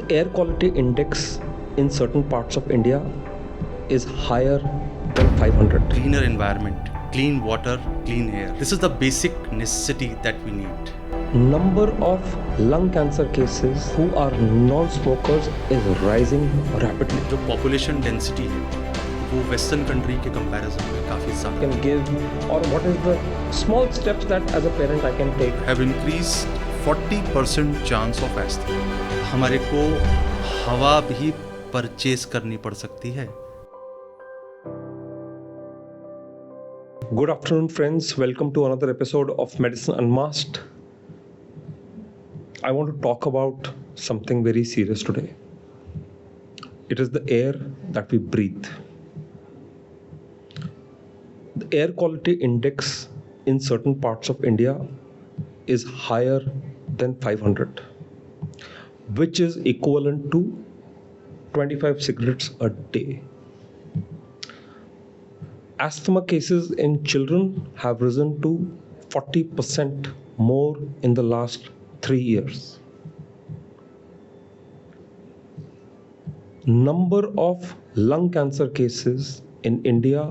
air quality index in certain parts of India is higher than 500. Cleaner environment, clean water, clean air. This is the basic necessity that we need. Number of lung cancer cases who are non-smokers is rising rapidly. जो population density है वो western country के comparison में काफ़ी ज़्यादा Can give, or what is the small steps that as a parent I can take? have increased 40% chance of asthma. हमारे को हवा भी परचेस करनी पड़ सकती है. Good afternoon, friends. Welcome to another episode of Medicine Unmasked. I want to talk about something very serious today. It is the air that we breathe. The air quality index in certain parts of India is higher than 500, which is equivalent to 25 cigarettes a day. Asthma cases in children have risen to 40% more in the last 3 years. Number of lung cancer cases in India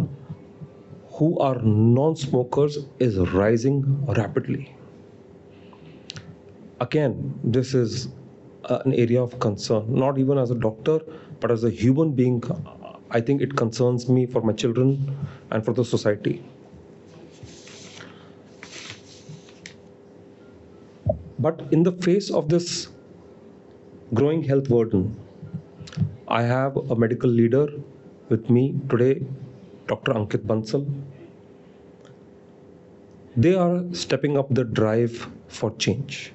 who are non-smokers is rising rapidly. Again, this is an area of concern, not even as a doctor, but as a human being. I think it concerns me for my children and for the society. But in the face of this growing health burden, I have a medical leader with me today, Dr. Ankit Bansal. They are stepping up the drive for change.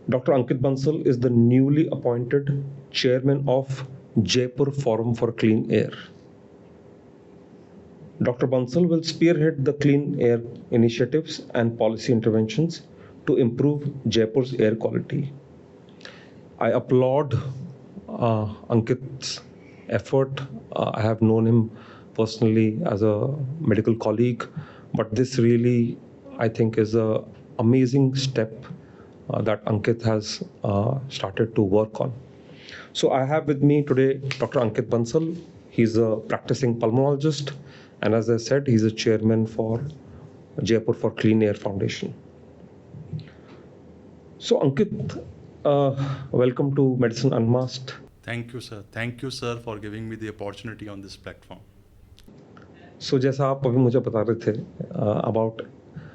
Dr. Ankit Bansal is the newly appointed chairman of Jaipur Forum for Clean Air. Dr. Bansal will spearhead the clean air initiatives and policy interventions to improve Jaipur's air quality. I applaud Ankit's effort. I have known him personally as a medical colleague, but this really, I think, is an amazing step that Ankit has started to work on. So I have with me today Dr. Ankit Bansal. He's a practicing pulmonologist, and as I said, he's a chairman for Jaipur for Clean Air Foundation. So Ankit, welcome to Medicine Unmasked. Thank you, sir. Thank you, sir, for giving me the opportunity on this platform. So जैसा आप अभी मुझे बता रहे थे about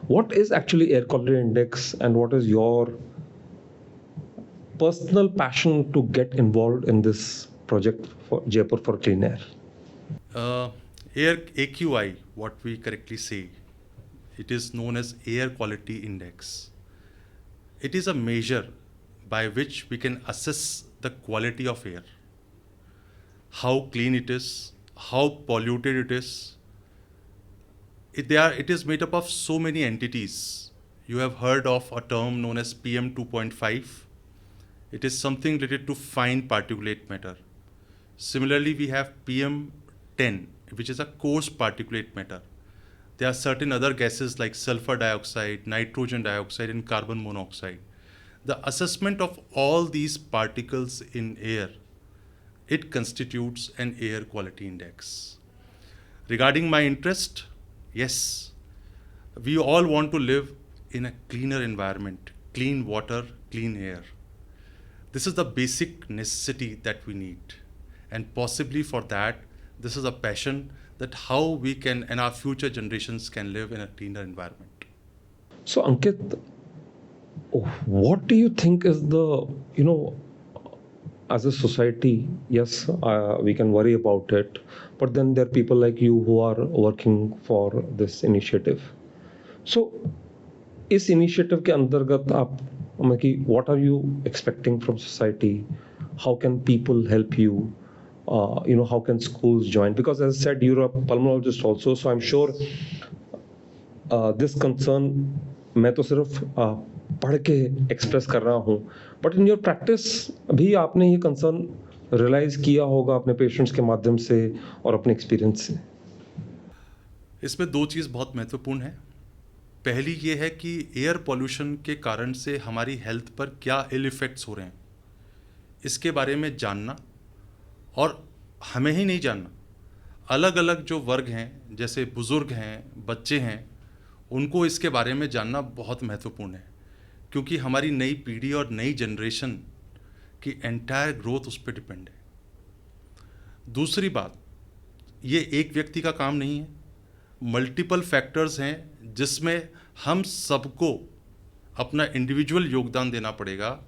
what is actually air quality index and what is your personal passion to get involved in this project for Jaipur for Clean Air? Air AQI, what we correctly say, it is known as air quality index. It is a measure by which we can assess the quality of air, how clean it is, how polluted it is. It is made up of so many entities. You have heard of a term known as PM 2.5. It is something related to fine particulate matter. Similarly, we have PM 10, which is a coarse particulate matter. There are certain other gases like sulfur dioxide, nitrogen dioxide, and carbon monoxide. The assessment of all these particles in air, it constitutes an air quality index. Regarding my interest, yes, we all want to live in a cleaner environment, clean water, clean air. This is the basic necessity that we need. And possibly for that, this is a passion that how we can and our future generations can live in a cleaner environment. So Ankit, what do you think is the, as a society, yes, we can worry about it, but then there are people like you who are working for this initiative. So, इस initiative के अंतर्गत आप what are you expecting from society? How can people help you? How can schools join? Because as I said, you're a pulmonologist also, so I'm sure this concern मैं तो सिर्फ पढ़ के express कर रहा हूँ, बट इन योर प्रैक्टिस भी आपने ये कंसर्न रियलाइज किया होगा अपने पेशेंट्स के माध्यम से और अपने एक्सपीरियंस से. इसमें दो चीज़ बहुत महत्वपूर्ण है. पहली ये है कि एयर पॉल्यूशन के कारण से हमारी हेल्थ पर क्या इल इफ़ेक्ट्स हो रहे हैं. इसके बारे में जानना, और हमें ही नहीं जानना, अलग अलग जो वर्ग हैं, जैसे बुज़ुर्ग हैं, बच्चे हैं, उनको इसके बारे में जानना बहुत महत्वपूर्ण है, क्योंकि हमारी नई पीढ़ी और नई जनरेशन की एंटायर ग्रोथ उस पर डिपेंड है। दूसरी बात, ये एक व्यक्ति का काम नहीं है, मल्टीपल फैक्टर्स हैं जिसमें हम सबको अपना इंडिविजुअल योगदान देना पड़ेगा,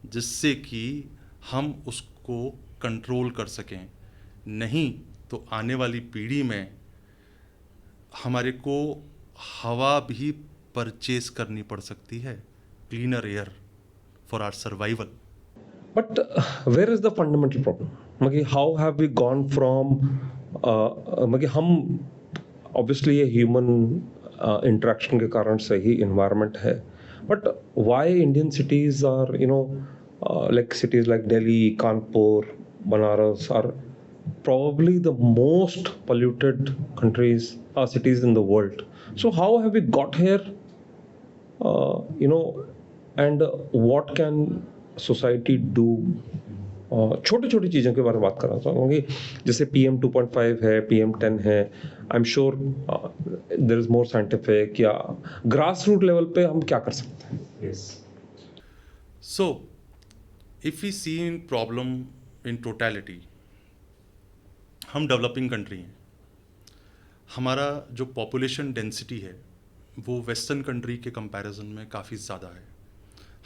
जिससे कि हम उसको कंट्रोल कर सकें। नहीं तो आने वाली पीढ़ी में हमारे को हवा भी परचेज करनी पड़ सकती है, cleaner air for our survival. But where is the fundamental problem? मतलब how have we gone from मतलब हम obviously ये human interaction के कारण से ही environment है, but why Indian cities are like cities like Delhi, Kanpur, Banaras are probably the most polluted cities in the world. So how have we got here? And what can society do? छोटी छोटी चीज़ों के बारे में बात कर रहा था, क्योंकि जैसे PM 2.5 है, PM 10 है, I am sure there is more scientific, या ग्रास रूट लेवल पे हम क्या कर सकते हैं? So, if we see in problem in totality, हम डेवलपिंग कंट्री हैं, हमारा जो पॉपुलेशन डेंसिटी है वो वेस्टर्न कंट्री के कंपैरिजन में काफ़ी ज़्यादा है।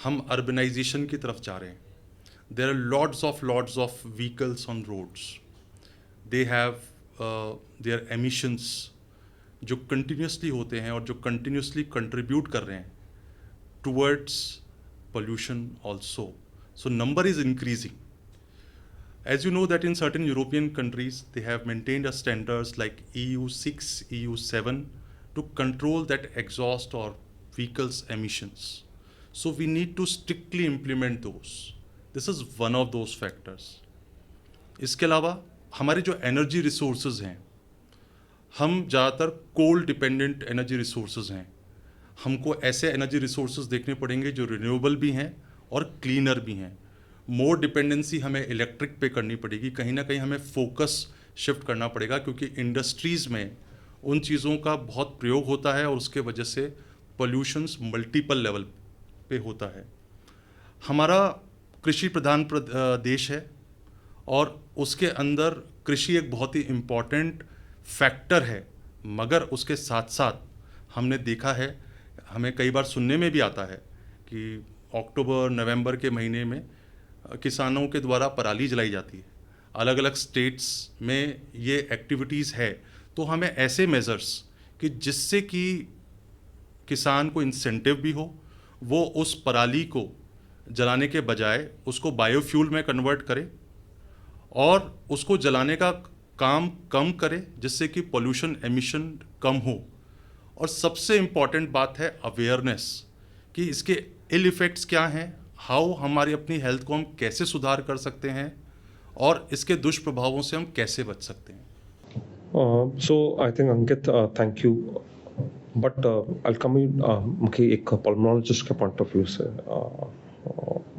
हम अर्बनाइजेशन की तरफ जा रहे हैं। There are lots of vehicles on roads, they have their emissions जो कंटिन्यूसली होते हैं और जो कंटिन्यूसली कंट्रीब्यूट कर रहे हैं towards pollution also. So number is increasing. As you know that in certain European countries, they have maintained a standards like EU6, EU7 to control that exhaust or vehicles emissions. So we need to strictly implement those. This is one of those factors. इसके अलावा हमारे जो energy resources हैं, हम ज़्यादातर कोल dependent energy resources हैं। हमको ऐसे एनर्जी रिसोर्सेज देखने पड़ेंगे जो रिन्यूएबल भी हैं और क्लीनर भी हैं। मोर डिपेंडेंसी हमें इलेक्ट्रिक पे करनी पड़ेगी, कहीं ना कहीं हमें फोकस शिफ्ट करना पड़ेगा, क्योंकि इंडस्ट्रीज़ में उन चीज़ों का बहुत प्रयोग होता है और उसके वजह से पोल्यूशंस मल्टीपल लेवल पे होता है। हमारा कृषि प्रधान देश है और उसके अंदर कृषि एक बहुत ही इम्पॉर्टेंट फैक्टर है, मगर उसके साथ साथ हमने देखा है, हमें कई बार सुनने में भी आता है कि अक्टूबर नवंबर के महीने में किसानों के द्वारा पराली जलाई जाती है। अलग अलग स्टेट्स में ये एक्टिविटीज़ है, तो हमें ऐसे मेजर्स कि जिससे कि किसान को इंसेंटिव भी हो, वो उस पराली को जलाने के बजाय उसको बायोफ्यूल में कन्वर्ट करे और उसको जलाने का काम कम करे, जिससे कि पोल्यूशन एमिशन कम हो। और सबसे इम्पॉर्टेंट बात है अवेयरनेस कि इसके इल इफ़ेक्ट्स क्या हैं, हाउ हमारी अपनी हेल्थ को हम कैसे सुधार कर सकते हैं और इसके दुष्प्रभावों से हम कैसे बच सकते हैं। So I think Ankit, thank you, but I come मुझे एक पल्मोनोलॉजिस्ट के पॉइंट ऑफ व्यू से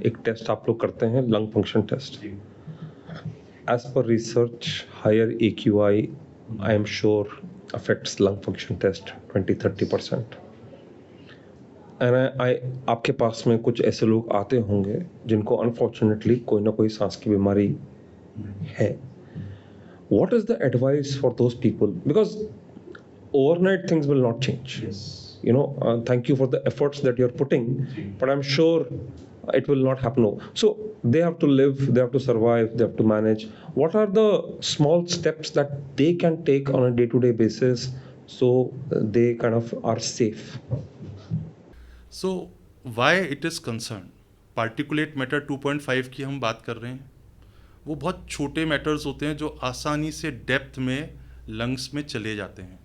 एक टेस्ट आप लोग करते हैं, lung function test. As per research, higher AQI I am sure affects lung function test 20-30%. And आपके पास में कुछ ऐसे लोग आते होंगे जिनको अनफॉर्चुनेटली कोई ना कोई सांस की बीमारी है। What is the advice for those people? Because overnight things will not change. Yes. Thank you for the efforts that you're putting, but I'm sure it will not happen. So they have to live, they have to survive, they have to manage. What are the small steps that they can take on a day-to-day basis so they kind of are safe? So why it is concerned? Particulate matter 2.5 की हम बात कर रहे हैं। वो बहुत छोटे matters होते हैं जो आसानी से डेप्थ में लंग्स में चले जाते हैं,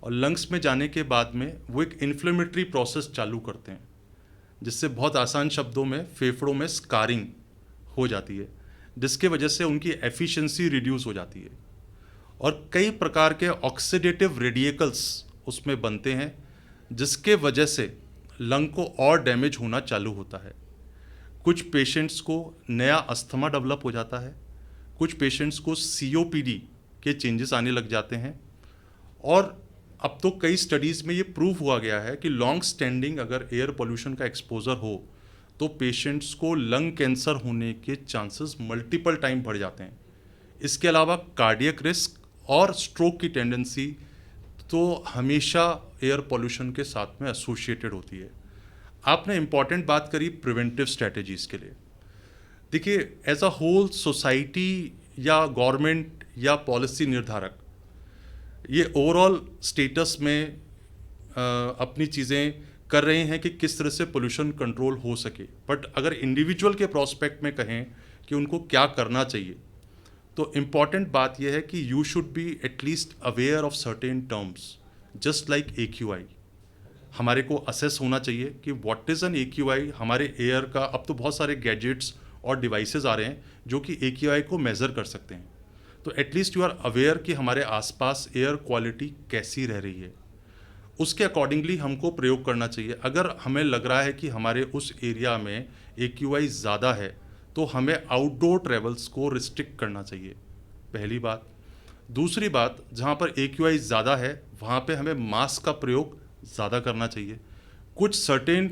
और लंग्स में जाने के बाद में वो एक इन्फ्लेमेटरी प्रोसेस चालू करते हैं, जिससे बहुत आसान शब्दों में फेफड़ों में स्कारिंग हो जाती है, जिसके वजह से उनकी एफिशिएंसी रिड्यूस हो जाती है और कई प्रकार के ऑक्सीडेटिव रेडिकल्स उसमें बनते हैं, जिसके वजह से लंग को और डैमेज होना चालू होता है। कुछ पेशेंट्स को नया अस्थमा डेवलप हो जाता है, कुछ पेशेंट्स को COPD के चेंजेस आने लग जाते हैं। और अब तो कई स्टडीज़ में ये प्रूव हुआ गया है कि लॉन्ग स्टैंडिंग अगर एयर पोल्यूशन का एक्सपोजर हो तो पेशेंट्स को लंग कैंसर होने के चांसेस मल्टीपल टाइम बढ़ जाते हैं। इसके अलावा कार्डियक रिस्क और स्ट्रोक की टेंडेंसी तो हमेशा एयर पोल्यूशन के साथ में एसोसिएटेड होती है। आपने इम्पॉर्टेंट बात करी प्रिवेंटिव स्ट्रैटेजीज़ के लिए। देखिए, एज अ होल सोसाइटी या गवर्नमेंट या पॉलिसी निर्धारक ये ओवरऑल स्टेटस में अपनी चीज़ें कर रहे हैं कि किस तरह से पोल्यूशन कंट्रोल हो सके। बट अगर इंडिविजुअल के प्रोस्पेक्ट में कहें कि उनको क्या करना चाहिए, तो इम्पॉर्टेंट बात यह है कि you should be at least aware of certain terms, just like AQI। हमारे को असेस होना चाहिए कि व्हाट इज़ एन AQI। हमारे एयर का अब तो बहुत सारे गैजेट्स और डिवाइसेस आ रहे हैं जो कि AQI को मेज़र कर सकते हैं। तो एटलीस्ट यू आर अवेयर कि हमारे आसपास एयर क्वालिटी कैसी रह रही है, उसके अकॉर्डिंगली हमको प्रयोग करना चाहिए। अगर हमें लग रहा है कि हमारे उस एरिया में AQI ज़्यादा है तो हमें आउटडोर ट्रेवल्स को रिस्ट्रिक्ट करना चाहिए, पहली बात। दूसरी बात, जहाँ पर AQI ज़्यादा है वहाँ पे हमें मास्क का प्रयोग ज़्यादा करना चाहिए। कुछ सर्टेन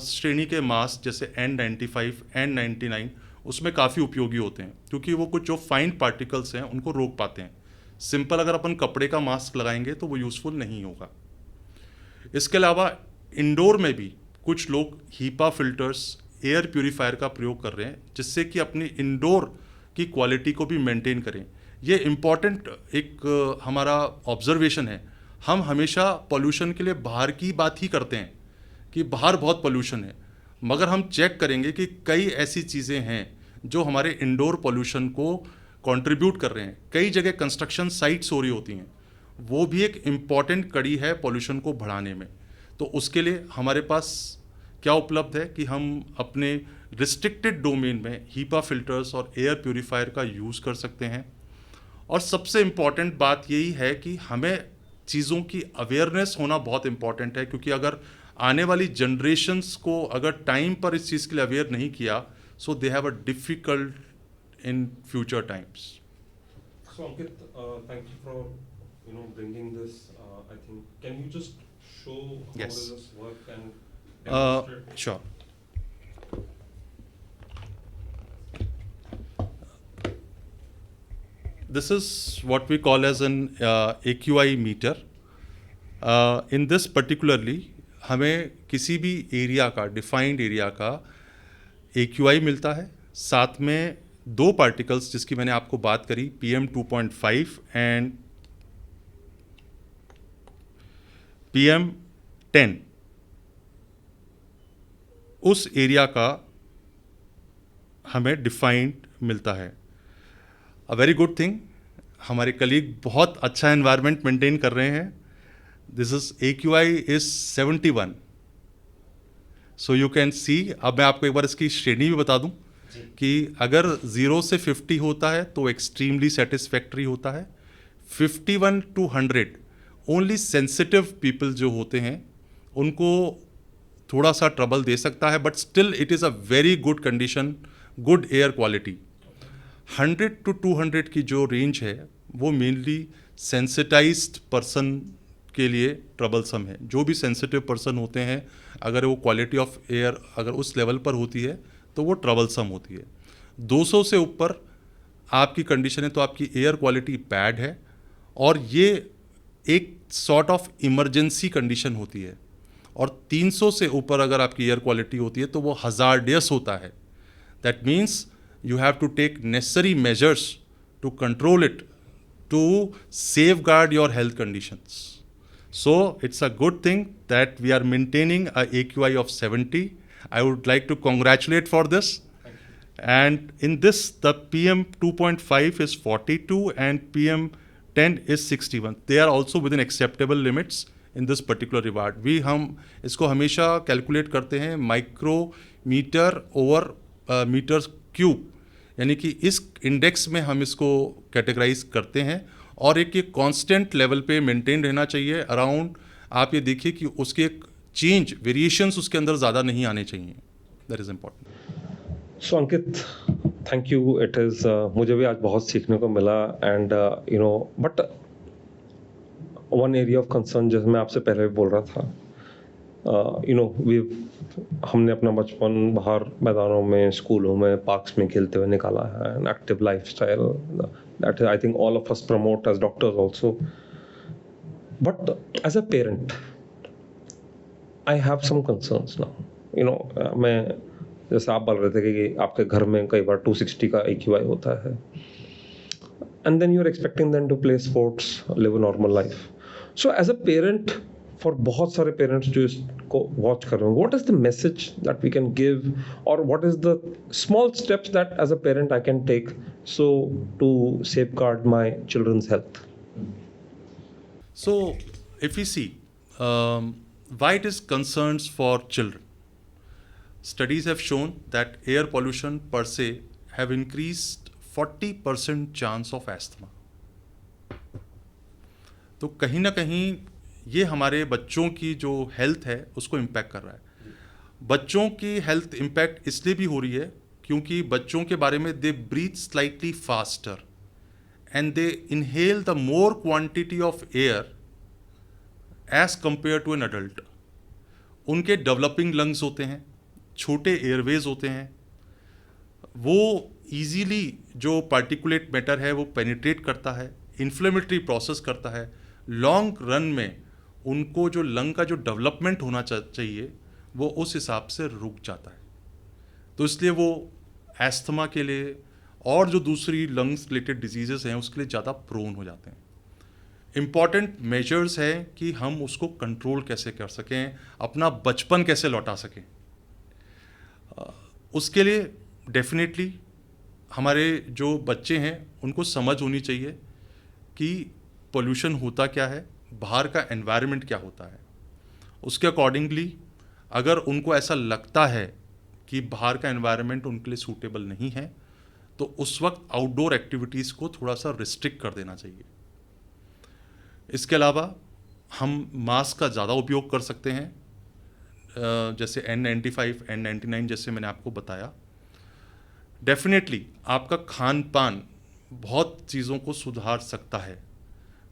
श्रेणी के मास्क जैसे N95, N99 उसमें काफ़ी उपयोगी होते हैं क्योंकि वो कुछ जो फाइन पार्टिकल्स हैं उनको रोक पाते हैं। सिंपल अगर अपन कपड़े का मास्क लगाएंगे तो वो यूज़फुल नहीं होगा। इसके अलावा इंडोर में भी कुछ लोग हीपा फिल्टर्स, एयर प्यूरीफायर का प्रयोग कर रहे हैं जिससे कि अपनी इंडोर की क्वालिटी को भी मेंटेन करें। ये इम्पॉर्टेंट एक हमारा ऑब्जर्वेशन है। हम हमेशा पोल्यूशन के लिए बाहर की बात ही करते हैं कि बाहर बहुत पोल्यूशन है, मगर हम चेक करेंगे कि कई ऐसी चीज़ें हैं जो हमारे इंडोर पोल्यूशन को कंट्रीब्यूट कर रहे हैं। कई जगह कंस्ट्रक्शन साइट्स हो रही होती हैं, वो भी एक इम्पॉर्टेंट कड़ी है पोल्यूशन को बढ़ाने में। तो उसके लिए हमारे पास क्या उपलब्ध है कि हम अपने रिस्ट्रिक्टेड डोमेन में हीपा फिल्टर्स और एयर प्यूरीफायर का यूज़ कर सकते हैं। और सबसे इम्पॉर्टेंट बात यही है कि हमें चीज़ों की अवेयरनेस होना बहुत इम्पॉर्टेंट है, क्योंकि अगर आने वाली जनरेशन्स को अगर टाइम पर इस चीज़ के लिए अवेयर नहीं किया, so they have a difficult in future times. So Ankit, thank you for bringing this. I think can you just show how Yes. does this work and demonstrate? Sure. This is what we call as an AQI meter. In this particularly हमें किसी भी area का, defined area का AQI मिलता है, साथ में दो पार्टिकल्स जिसकी मैंने आपको बात करी, PM2.5 एंड PM10, उस एरिया का हमें डिफाइंड मिलता है। अ वेरी गुड थिंग, हमारे कलीग बहुत अच्छा एनवायरनमेंट मेंटेन कर रहे हैं। This is AQI is 71, so you can see. अब मैं आपको एक बार इसकी श्रेणी भी बता दूं कि अगर 0 से 50 होता है तो एक्सट्रीमली सेटिस्फैक्ट्री होता है। 51 to 100 ओनली सेंसिटिव पीपल जो होते हैं उनको थोड़ा सा ट्रबल दे सकता है, but still it is a very good condition, good air quality. 100 to 200 की जो रेंज है वो मेनली सेंसिटाइज्ड पर्सन के लिए ट्रबलसम है। जो भी सेंसिटिव पर्सन होते हैं, अगर वो क्वालिटी ऑफ एयर अगर उस लेवल पर होती है तो वो ट्रबलसम होती है। 200 से ऊपर आपकी कंडीशन है तो आपकी एयर क्वालिटी बैड है, और ये एक सॉर्ट ऑफ इमरजेंसी कंडीशन होती है। और 300 से ऊपर अगर आपकी एयर क्वालिटी होती है तो वो हज़ार्डियस होता है। That means you have to take necessary measures to control it, to safeguard your health conditions. So it's a good thing that we are maintaining a AQI of 70. I would like to congratulate for this. And in this, the PM2.5 is 42 and PM10 is 61. They are also within acceptable limits in this particular regard. हम इसको हमेशा calculate करते हैं micrometer over metre cube, यानी कि इस index में हम इसको कैटेगराइज करते हैं, और एक ये कांस्टेंट लेवल पे मेंटेन रहना चाहिए अराउंड। आप ये देखिए कि उसके एक चेंज वेरिएशंस उसके अंदर ज़्यादा नहीं आने चाहिए। that is important. So Ankit, thank you. It is मुझे भी आज बहुत सीखने को मिला and but one area of concern जैसे मैं आपसे पहले भी बोल रहा था, हमने अपना बचपन बाहर मैदानों में, स्कूलों में, पार्क्स में खेलते हुए निकाला है, an active lifestyle that I think all of us promote as doctors also. But as a parent, I have some concerns now. मैं जैसे आप बोल रहे थे कि आपके घर में कई बार 260 का AQI होता है, and then you're expecting them to play sports, live a normal life. So as a parent, for बहुत सारे parents जो इसको watch कर रहे हैं, what is the message that we can give, or what is the small steps that as a parent I can take so to safeguard my children's health? So if we see why it is concerns for children, studies have shown that air pollution per se have increased 40% chance of asthma. तो कहीं ना कहीं ये हमारे बच्चों की जो health है उसको इम्पैक्ट कर रहा है. बच्चों की हेल्थ इम्पैक्ट इसलिए भी हो रही है क्योंकि बच्चों के बारे में they breathe slightly faster and they inhale the more quantity of air as compare to an adult. उनके डेवलपिंग लंग्स होते हैं, छोटे एयरवेज होते हैं, वो ईजीली जो पार्टिकुलेट मैटर है वो पेनिट्रेट करता है, इन्फ्लेमेटरी प्रोसेस करता है. लॉन्ग रन में उनको जो लंग का जो डेवलपमेंट होना चाहिए वो उस हिसाब से रुक जाता है. तो इसलिए वो एस्थमा के लिए और जो दूसरी लंग्स रिलेटेड डिजीजेस हैं उसके लिए ज़्यादा प्रोन हो जाते हैं. इम्पॉर्टेंट मेजर्स है कि हम उसको कंट्रोल कैसे कर सकें, अपना बचपन कैसे लौटा सकें. उसके लिए डेफिनेटली हमारे जो बच्चे हैं उनको समझ होनी चाहिए कि पोल्यूशन होता क्या है, बाहर का एनवायरनमेंट क्या होता है. उसके अकॉर्डिंगली अगर उनको ऐसा लगता है कि बाहर का एनवायरनमेंट उनके लिए सूटेबल नहीं है तो उस वक्त आउटडोर एक्टिविटीज़ को थोड़ा सा रिस्ट्रिक्ट कर देना चाहिए. इसके अलावा हम मास्क का ज़्यादा उपयोग कर सकते हैं, जैसे N95, N99 जैसे मैंने आपको बताया. डेफिनेटली आपका खान पान बहुत चीज़ों को सुधार सकता है.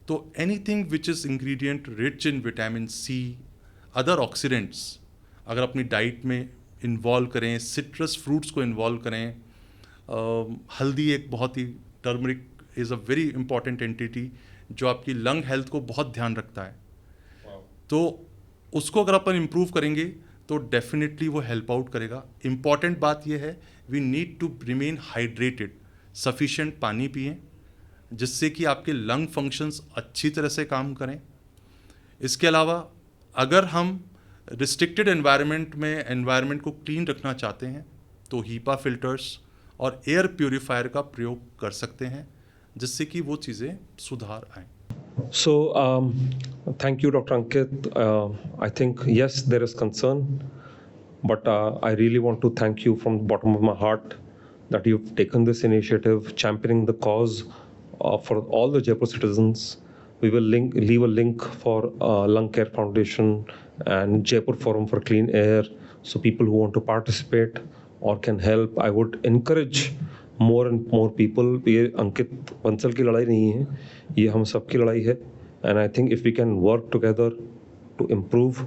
तो anything which is ingredient rich in vitamin C, other oxidants अगर अपनी डाइट में इन्वॉल्व करें, सिट्रस फ्रूट्स को इन्वॉल्व करें. हल्दी एक बहुत ही, turmeric is a very important entity जो आपकी लंग हेल्थ को बहुत ध्यान रखता है. तो उसको अगर अपन इम्प्रूव करेंगे तो डेफिनेटली वो हेल्प आउट करेगा. इम्पॉर्टेंट बात यह है we need to remain hydrated, sufficient पानी पिएं जिससे कि आपके लंग फंक्शंस अच्छी तरह से काम करें. इसके अलावा अगर हम रिस्ट्रिक्टेड एनवायरनमेंट को क्लीन रखना चाहते हैं तो हीपा फिल्टर्स और एयर प्योरीफायर का प्रयोग कर सकते हैं जिससे कि वो चीज़ें सुधार आएँ. So, thank you, Dr. Ankit. I think, yes, there is concern, but I really want to thank you from the bottom of my heart that you've taken this initiative, championing the cause for all the Jaipur citizens. We will leave a link for Lung Care Foundation and Jaipur Forum for Clean Air, so people who want to participate or can help, I would encourage more and more people. ये अंकित बंसल की लड़ाई नहीं है, ये हम सब की लड़ाई है. And I think if we can work together to improve,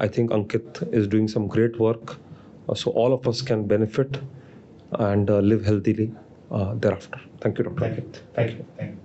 I think Ankit is doing some great work, so all of us can benefit and live healthily thereafter. Thank you, Dr. Ankit. Thank you.